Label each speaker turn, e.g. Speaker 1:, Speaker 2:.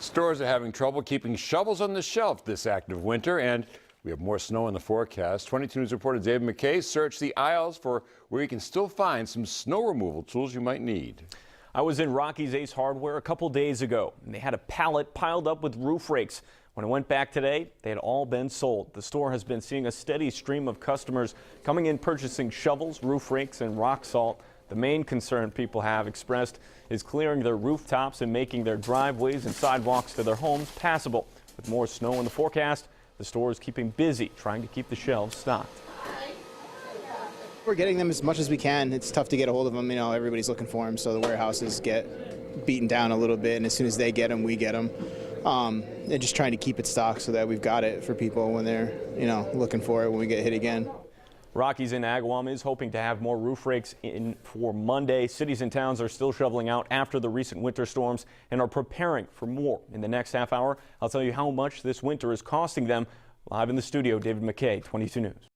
Speaker 1: Stores are having trouble keeping shovels on the shelf this active winter, and we have more snow in the forecast. 22 News reporter David McKay searched the aisles for where you can still find some snow removal tools you might need.
Speaker 2: I was in Rocky's Ace Hardware a couple days ago, and they had a pallet piled up with roof rakes. When I went back today, they had all been sold. The store has been seeing a steady stream of customers coming in purchasing shovels, roof rakes, and rock salt. The main concern people have expressed is clearing their rooftops and making their driveways and sidewalks to their homes passable. With more snow in the forecast, the store is keeping busy trying to keep the shelves stocked.
Speaker 3: We're getting them as much as we can. It's tough to get a hold of them. You know, everybody's looking for them, so the warehouses get beaten down a little bit, and as soon as they get them, we get them. And just trying to keep it stocked so that we've got it for people when they're, looking for it when we get hit again.
Speaker 2: Rocky's in Agawam is hoping to have more roof rakes in for Monday. Cities and towns are still shoveling out after the recent winter storms and are preparing for more. In the next half hour, I'll tell you how much this winter is costing them. Live in the studio, David McKay, 22 News.